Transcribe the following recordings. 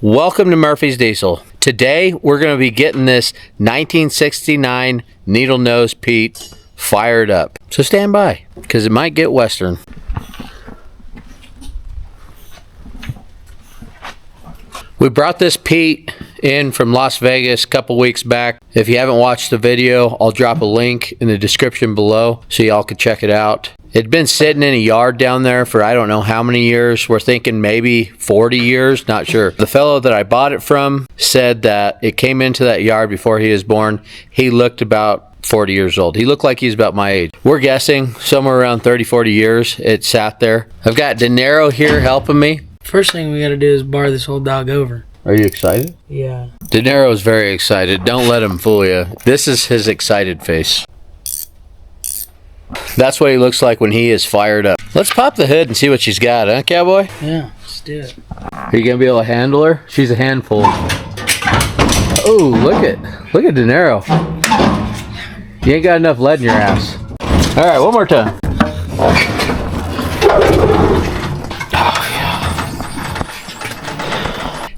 Welcome to Murphy's Diesel. Today we're going to be getting this 1969 needle nose Pete fired up. So stand by, because it might get western. We brought this Pete in from Las Vegas a couple weeks back. If you haven't watched the video, I'll drop a link in the description below so y'all can check it out. It'd been sitting in a yard down there for I don't know how many years. We're thinking maybe 40 years, not sure. The fellow that I bought it from said that it came into that yard before he was born. He looked about 40 years old. He looked like he's about my age. We're guessing somewhere around 30, 40 years it sat there. I've got De Niro here helping me. First thing we gotta do is bar this whole dog over. Are you excited? Yeah. De Niro's very excited. Don't let him fool you. This is his excited face. That's what he looks like when he is fired up. Let's pop the hood and see what she's got, huh, cowboy? Yeah, let's do it. Are you gonna be able to handle her? She's a handful. Oh, look at De Niro. You ain't got enough lead in your ass. All right, one more time. Oh yeah.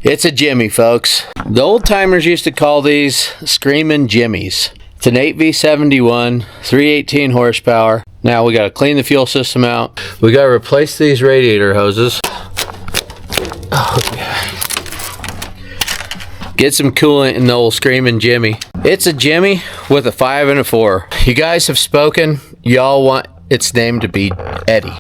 It's a Jimmy, folks. The old timers used to call these screaming Jimmies. It's an 8V71, 318 horsepower. Now we got to clean the fuel system out. We got to replace these radiator hoses. Oh, yeah. Get some coolant in the old screaming Jimmy. It's a Jimmy with a 5 and a 4. You guys have spoken. Y'all want its name to be Eddie.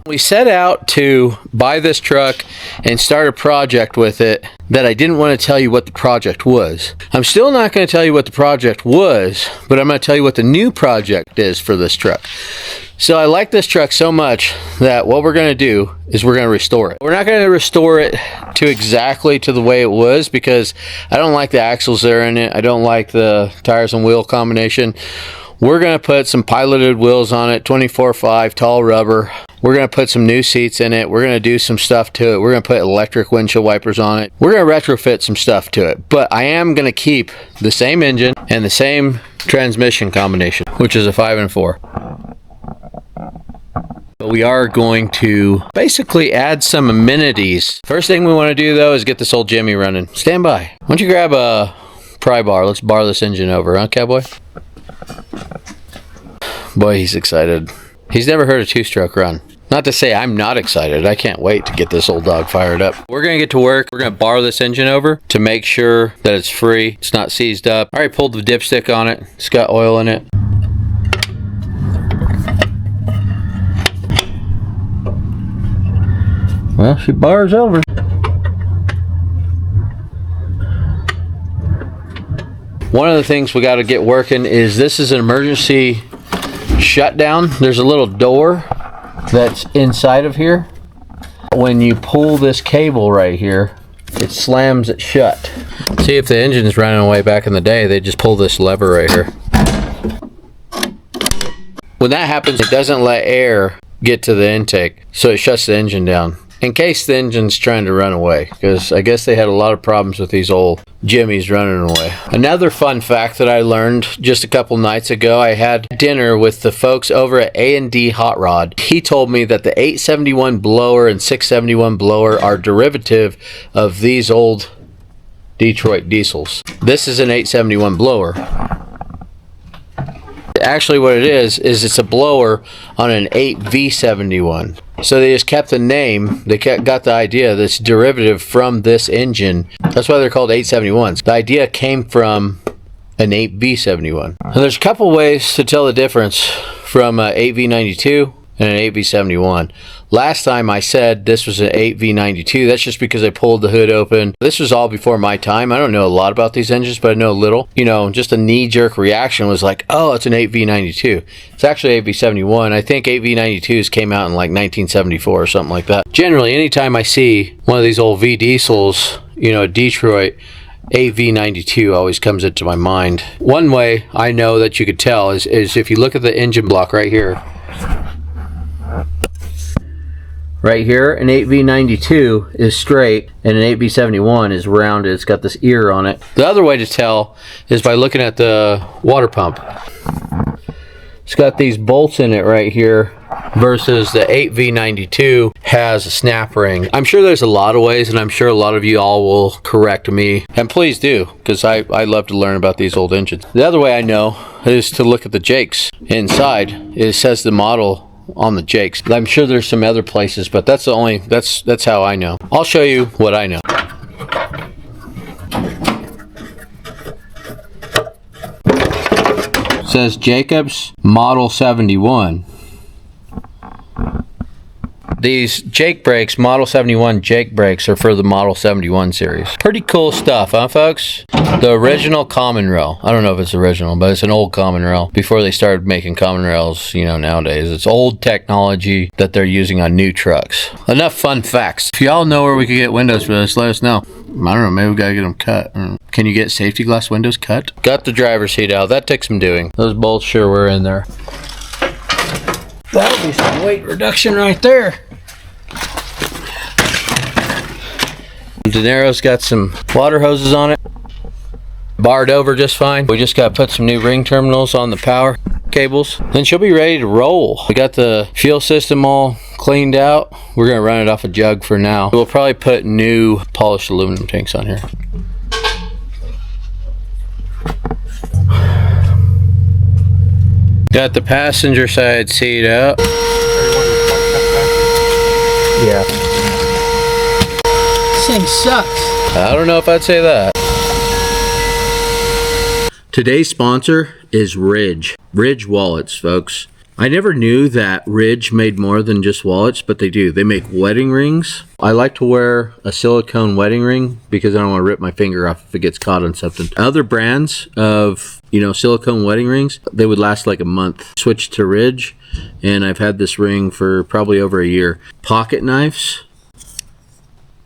We set out to buy this truck and start a project with it that I didn't want to tell you what the project was. I'm still not going to tell you what the project was, but I'm going to tell you what the new project is for this truck. So I like this truck so much that what we're going to do is we're going to restore it. We're not going to restore it to exactly to the way it was because I don't like the axles that are in it. I don't like the tires and wheel combination. We're going to put some piloted wheels on it, 24/5 tall rubber. We're going to put some new seats in it. We're going to do some stuff to it. We're going to put electric windshield wipers on it. We're going to retrofit some stuff to it. But I am going to keep the same engine and the same transmission combination, which is a 5 and 4. But we are going to basically add some amenities. First thing we want to do, though, is get this old Jimmy running. Stand by. Why don't you grab a pry bar? Let's bar this engine over, huh, cowboy? Boy, he's excited. He's never heard a two-stroke run. Not to say I'm not excited. I can't wait to get this old dog fired up. We're going to get to work. We're going to bar this engine over to make sure that it's free. It's not seized up. I already pulled the dipstick on it. It's got oil in it. Well, she bars over. One of the things we got to get working is this is an emergency shutdown. There's a little door that's inside of here. When you pull this cable right here, it slams it shut. See, if the engine's running away back in the day, they just pull this lever right here. When that happens, it doesn't let air get to the intake, so it shuts the engine down in case the engine's trying to run away, because I guess they had a lot of problems with these old Jimmys running away. Another fun fact that I learned just a couple nights ago, I had dinner with the folks over at A&D Hot Rod. He told me that the 871 blower and 671 blower are derivative of these old Detroit diesels. This is an 871 blower. Actually what it is it's a blower on an 8V71. So they just kept the name, they got the idea that's derivative from this engine. That's why they're called 871s. The idea came from an 8V71. And there's a couple ways to tell the difference from an 8V92 and an 8V71. Last time I said this was an 8V92. That's just because I pulled the hood open. This was all before my time. I don't know a lot about these engines, but I know a little. You know, just a knee-jerk reaction was like, oh, it's an 8V92. It's actually 8V71. I think 8V92s came out in like 1974 or something like that. Generally, anytime I see one of these old V diesels, you know, Detroit, 8V92 always comes into my mind. One way I know that you could tell is if you look at the engine block right here. Right here, an 8V92 is straight and an 8V71 is rounded. It's got this ear on it. The other way to tell is by looking at the water pump. It's got these bolts in it right here versus the 8V92 has a snap ring. I'm sure there's a lot of ways, and I'm sure a lot of you all will correct me, and please do, because I love to learn about these old engines. The other way I know is to look at the jakes. Inside it says the model on the jakes. I'm sure there's some other places, but that's how I know. I'll show you what I know. It says Jacobs Model 71. These Jake brakes, Model 71 Jake brakes, are for the Model 71 series. Pretty cool stuff, huh, folks? The original common rail. I don't know if it's original, but it's an old common rail. Before they started making common rails, you know, nowadays. It's old technology that they're using on new trucks. Enough fun facts. If y'all know where we could get windows for this, let us know. I don't know, maybe we gotta get them cut. Can you get safety glass windows cut? Got the driver's seat out. That took some doing. Those bolts sure were in there. That'll be some weight reduction right there. De Niro's got some water hoses on it. Barred over just fine. We just got to put some new ring terminals on the power cables. Then she'll be ready to roll. We got the fuel system all cleaned out. We're going to run it off a jug for now. We'll probably put new polished aluminum tanks on here. Got the passenger side seat up. Yeah. This thing sucks. I don't know if I'd say that. Today's sponsor is Ridge. Ridge wallets, folks. I never knew that Ridge made more than just wallets, but they do. They make wedding rings. I like to wear a silicone wedding ring because I don't want to rip my finger off if it gets caught on something. Other brands of, silicone wedding rings, they would last like a month. Switched to Ridge, and I've had this ring for probably over a year. Pocket knives.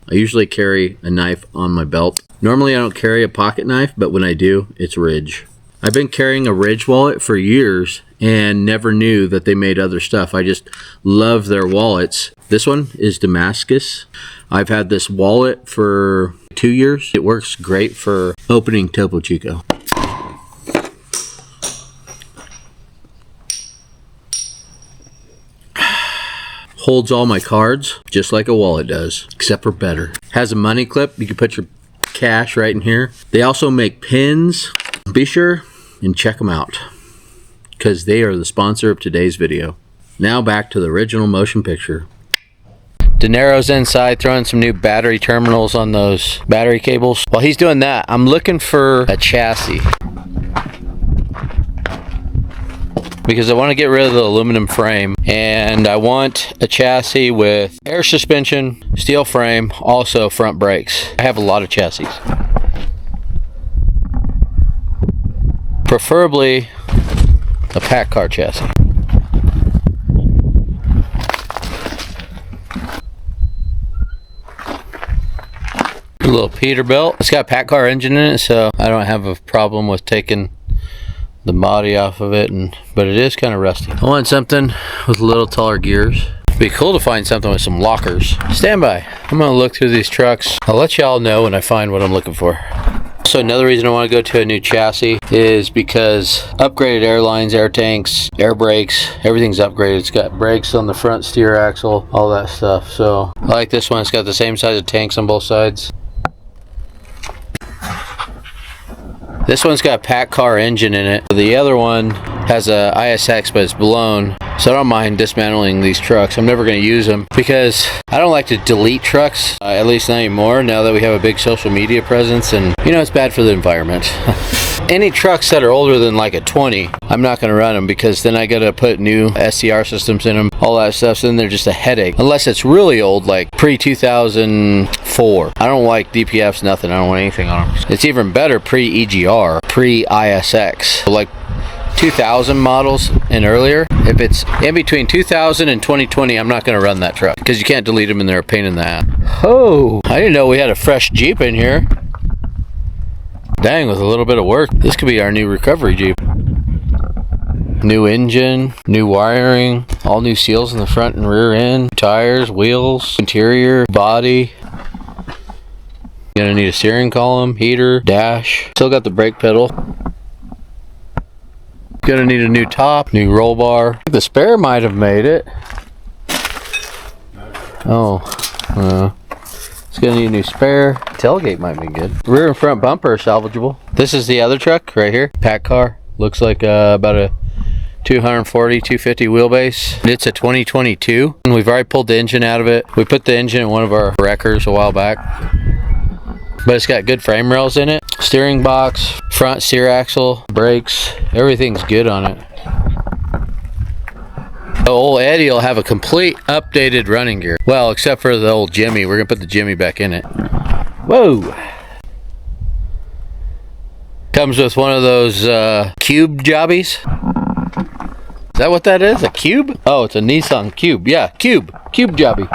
I usually carry a knife on my belt. Normally I don't carry a pocket knife, but when I do, it's Ridge. I've been carrying a Ridge wallet for years and never knew that they made other stuff. I just love their wallets. This one is Damascus. I've had this wallet for 2 years. It works great for opening Topo Chico. Holds all my cards just like a wallet does, except for better. Has a money clip. You can put your cash right in here. They also make pins. Be sure and check them out because they are the sponsor of today's video. Now back to the original motion picture. De Niro's inside throwing some new battery terminals on those battery cables. While he's doing that, I'm looking for a chassis because I want to get rid of the aluminum frame, and I want a chassis with air suspension, steel frame, also front brakes. I have a lot of chassis. Preferably a pack car chassis. A little Peterbilt. It's got a pack car engine in it, so I don't have a problem with taking the body off of it, but it is kind of rusty. I want something with a little taller gears. It'd be cool to find something with some lockers. Stand by. I'm gonna look through these trucks. I'll let y'all know when I find what I'm looking for. So another reason I want to go to a new chassis is because upgraded air lines, air tanks, air brakes, everything's upgraded. It's got brakes on the front steer axle, all that stuff. So I like this one. It's got the same size of tanks on both sides. This one's got a pack car engine in it. The other one has a ISX, but it's blown. So I don't mind dismantling these trucks. I'm never going to use them because I don't like to delete trucks, at least not anymore, now that we have a big social media presence, and it's bad for the environment. Any trucks that are older than like a 20, I'm not going to run them because then I got to put new SCR systems in them, all that stuff, so then they're just a headache. Unless it's really old, like pre-2004. I don't like DPFs, nothing. I don't want anything on them. It's even better pre-EGR, pre-ISX. Like 2000 models and earlier. If it's in between 2000 and 2020, I'm not going to run that truck because you can't delete them and they're a pain in the ass. Oh, I didn't know we had a fresh Jeep in here. Dang, with a little bit of work, this could be our new recovery Jeep. New engine, new wiring, all new seals in the front and rear end, tires, wheels, interior, body. Gonna need a steering column, heater, dash. Still got the brake pedal. Gonna need a new top, new roll bar. I think the spare might have made it. Oh, it's gonna need a new spare. Tailgate might be good. Rear and front bumper are salvageable. This is the other truck right here. Pack car. Looks like about a 240, 250 wheelbase. It's a 2022. And we've already pulled the engine out of it. We put the engine in one of our wreckers a while back. But it's got good frame rails in it. Steering box, front steer axle, brakes, everything's good on it. The old Eddie will have a complete updated running gear. Well, except for the old Jimmy. We're gonna put the Jimmy back in it. Whoa! Comes with one of those cube jobbies. Is that what that is? A cube? Oh, it's a Nissan Cube. Yeah, cube jobby.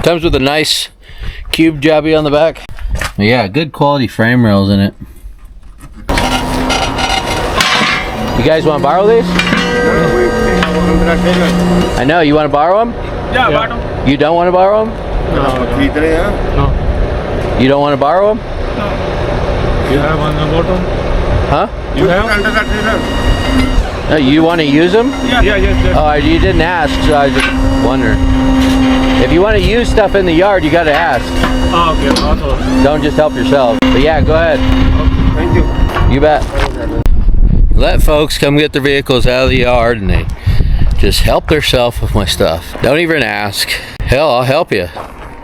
Comes with a nice cube jobby on the back. Yeah, good quality frame rails in it. You guys want to borrow these? I know, you want to borrow them? Yeah, borrow. You don't want to borrow them? No. You don't want to borrow them? No. You have on the bottom? Huh? You have? No, you want to use them? Yeah, yes. Oh, you didn't ask, so I was just wondering. If you want to use stuff in the yard, you got to ask. Oh, okay. Also. Don't just help yourself. But yeah, go ahead. Okay. Thank you. You bet. Let folks come get their vehicles out of the yard and they just help themselves with my stuff. Don't even ask. Hell, I'll help you.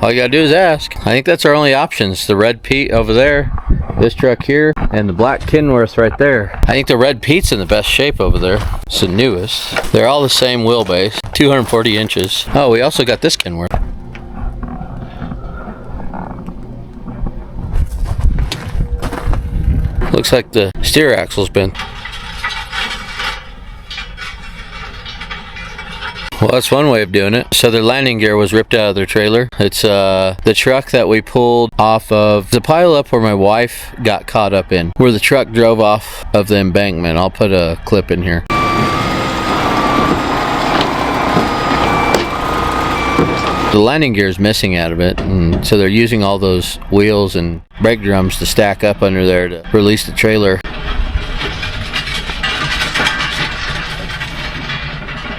All you gotta do is ask. I think that's our only options. The red Pete over there, this truck here, and the black Kenworth right there. I think the red Pete's in the best shape over there. It's the newest. They're all the same wheelbase, 240 inches. Oh, we also got this Kenworth. Looks like the steer axle's been. Well, that's one way of doing it. So their landing gear was ripped out of their trailer. It's the truck that we pulled off of the pile up where my wife got caught up in, where the truck drove off of the embankment. I'll put a clip in here. The landing gear is missing out of it, and so they're using all those wheels and brake drums to stack up under there to release the trailer.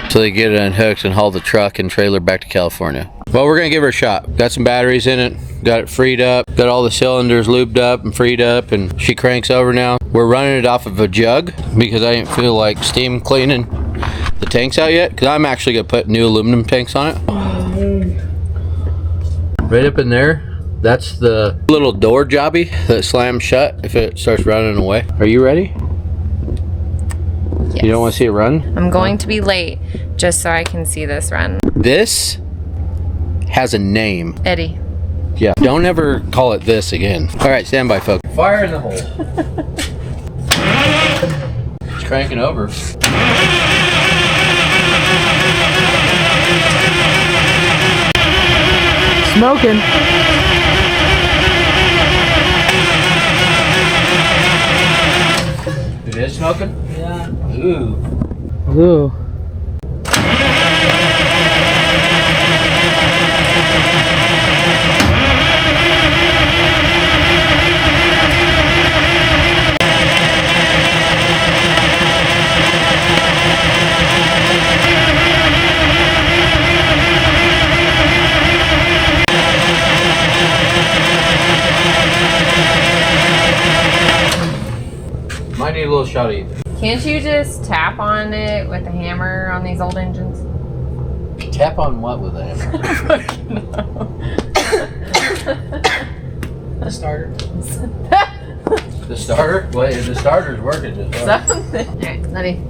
So they get it unhooked and haul the truck and trailer back to California. Well, we're gonna give her a shot. Got some batteries in it, got it freed up, got all the cylinders lubed up and freed up, and she cranks over now. We're running it off of a jug because I didn't feel like steam cleaning the tanks out yet, because I'm actually gonna put new aluminum tanks on it. Right up in there, that's the little door jobby that slams shut if it starts running away. Are you ready? Yes. You don't want to see it run? I'm going to be late just so I can see this run. This has a name. Eddie. Yeah, don't ever call it this again. All right, stand by, folks. Fire in the hole. It's cranking over. Smoking. It is smoking? Yeah. Ooh. Ooh. Might need a little shot of either. Can't you just tap on it with a hammer on these old engines? Tap on what with a hammer? The starter. The starter? Wait, the starter's working just well. Something. Alright, ready.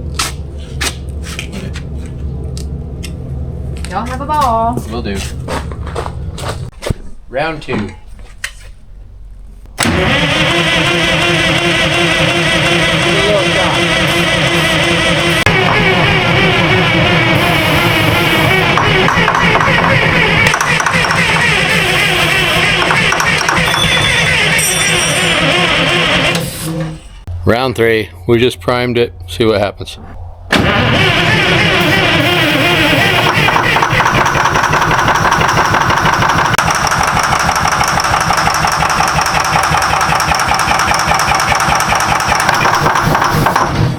Y'all have a ball. Will do. Round 2. Round 3. We just primed it. See what happens.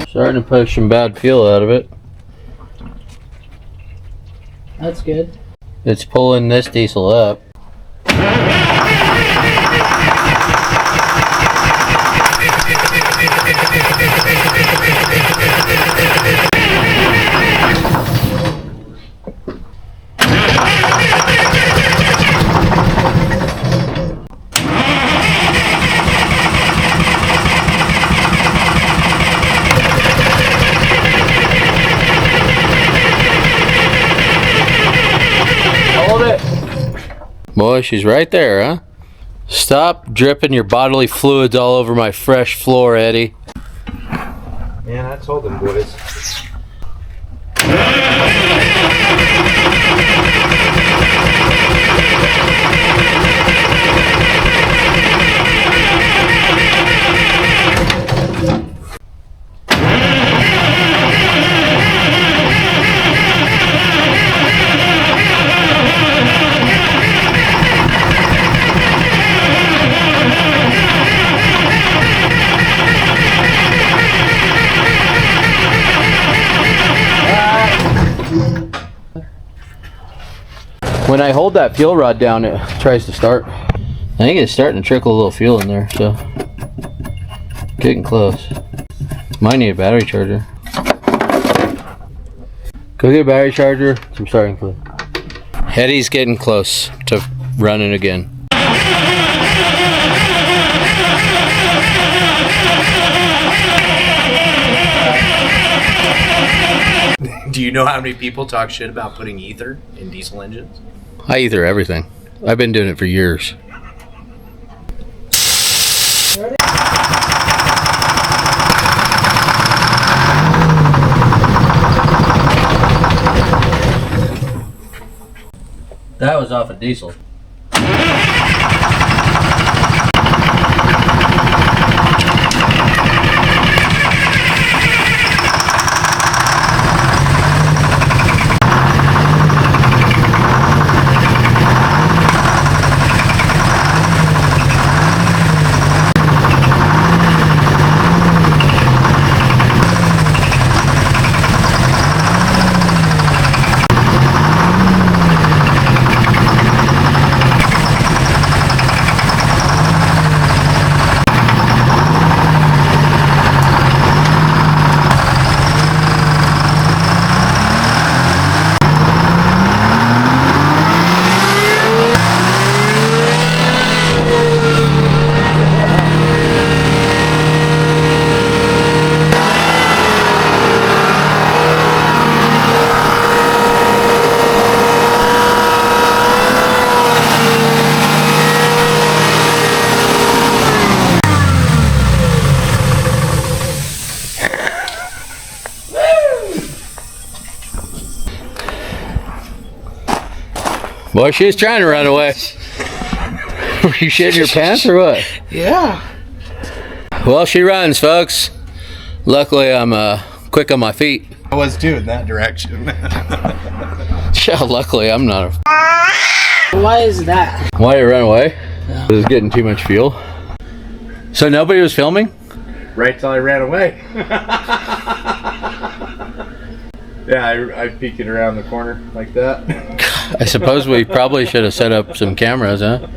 Starting starting to push some bad fuel out of it. That's good. It's pulling this diesel up. Boy, she's right there, huh? Stop dripping your bodily fluids all over my fresh floor, Eddie. Man, I told them boys. When I hold that fuel rod down, it tries to start. I think it's starting to trickle a little fuel in there, so getting close. Might need a battery charger. Go get a battery charger, some starting fluid. Eddie's getting close to running again. Do you know how many people talk shit about putting ether in diesel engines? I ether everything. I've been doing it for years. That was off a diesel. Boy, she was trying to run away. Were you shitting your pants or what? Yeah. Well, she runs, folks. Luckily, I'm quick on my feet. I was too in that direction. Yeah, luckily, I'm not. Why is that? Why did it run away? It was getting too much fuel. So nobody was filming? Right till I ran away. Yeah, I peeked it around the corner like that. I suppose we probably should have set up some cameras, huh?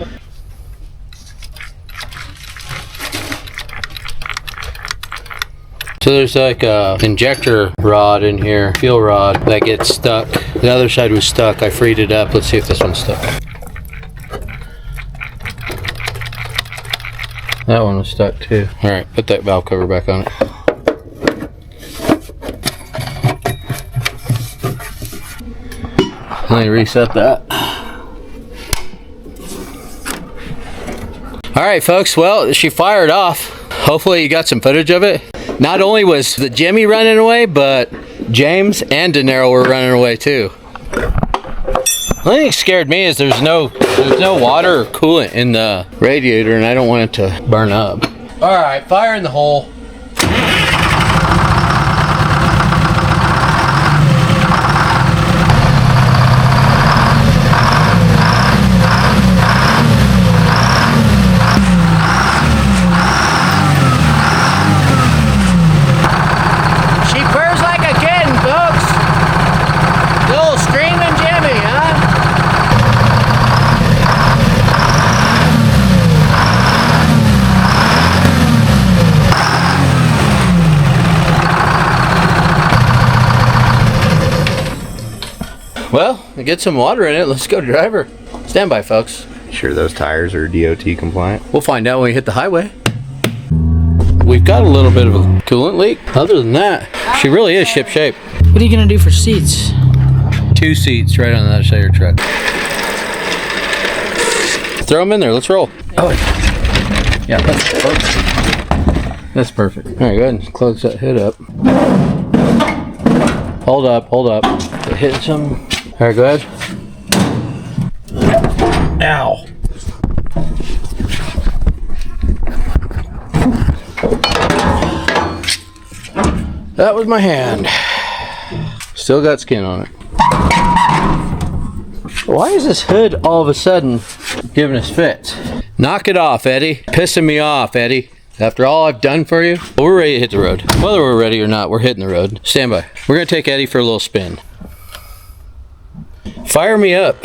So there's like a injector rod in here, fuel rod, that gets stuck. The other side was stuck. I freed it up. Let's see if this one's stuck. That one was stuck too. All right, put that valve cover back on it. Let me reset that. All right, folks. Well, she fired off. Hopefully you got some footage of it. Not only was the Jimmy running away, but James and De Niro were running away too. The only thing that scared me is there's no water or coolant in the radiator, and I don't want it to burn up. All right, fire in the hole. Well, get some water in it. Let's go, driver. Stand by, folks. Sure those tires are DOT compliant? We'll find out when we hit the highway. We've got a little bit of a coolant leak. Other than that, she really is ship shape. What are you gonna do for seats? 2 seats right on the other side of your truck. Throw them in there. Let's roll. Oh, yeah, that's perfect. That's perfect. All right, go ahead and close that hood up. Hold up, hold up. Hitting some. All right, go ahead. Ow. That was my hand. Still got skin on it. Why is this hood all of a sudden giving us fits? Knock it off, Eddie. Pissing me off, Eddie. After all I've done for you, we're ready to hit the road. Whether we're ready or not, we're hitting the road. Stand by. We're gonna take Eddie for a little spin. Fire me up.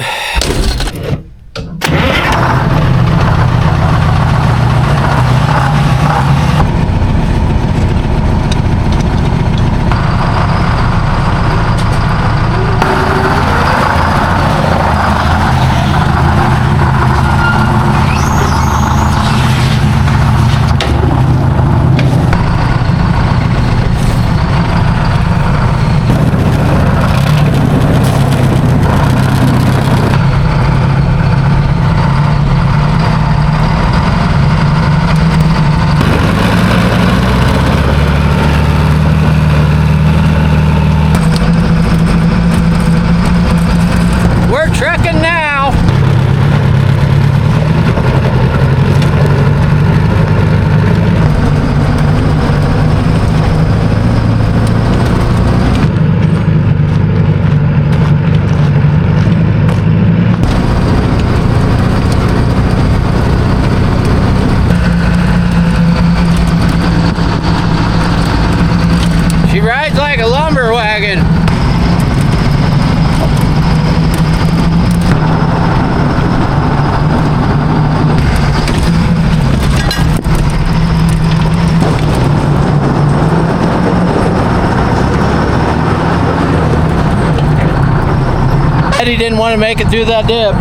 Eddie didn't want to make it through that dip.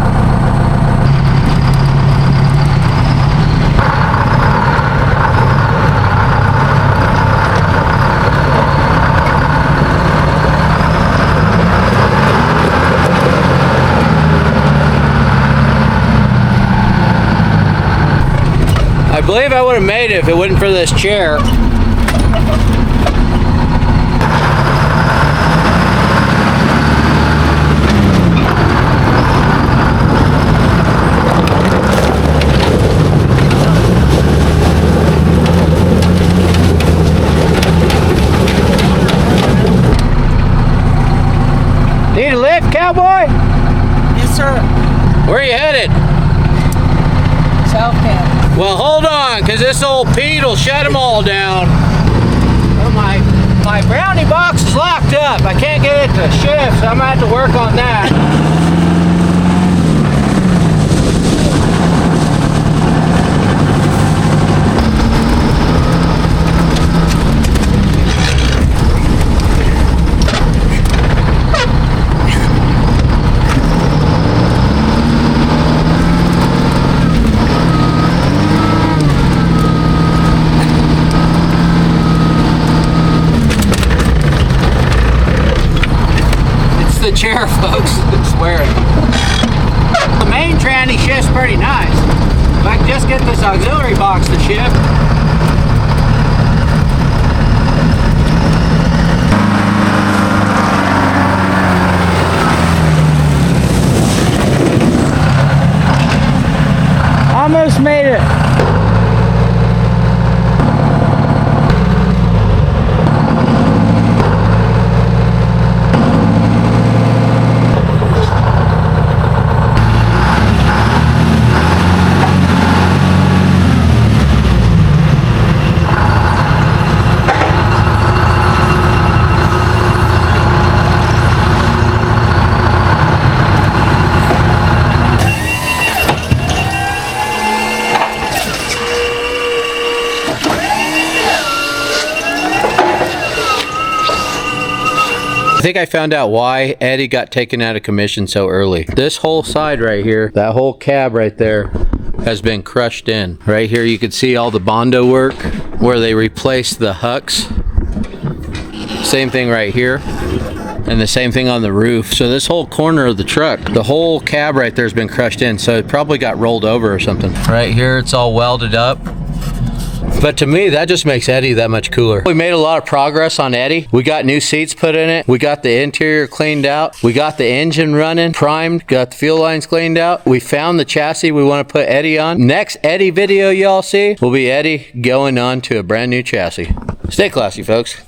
I believe I would have made it if it wasn't for this chair. Need a lift, cowboy? Yes, sir. Where are you headed? South Camp. Well, hold on, because this old Pete will shut them all down. Oh, my brownie box is locked up. I can't get it to shift, so I'm going to have to work on that. The chair, folks. I swear. The main tranny shifts pretty nice. If I can just get this auxiliary box to shift. Almost made it. I think I found out why Eddie got taken out of commission so early. This whole side right here, that whole cab right there, has been crushed in. Right here you can see all the Bondo work where they replaced the hucks. Same thing right here. And the same thing on the roof. So this whole corner of the truck, the whole cab right there has been crushed in. So it probably got rolled over or something. Right here it's all welded up. But to me, that just makes Eddie that much cooler. We made a lot of progress on Eddie. We got new seats put in it. We got the interior cleaned out. We got the engine running, primed, got the fuel lines cleaned out. We found the chassis we want to put Eddie on. Next Eddie video y'all see will be Eddie going on to a brand new chassis. Stay classy, folks.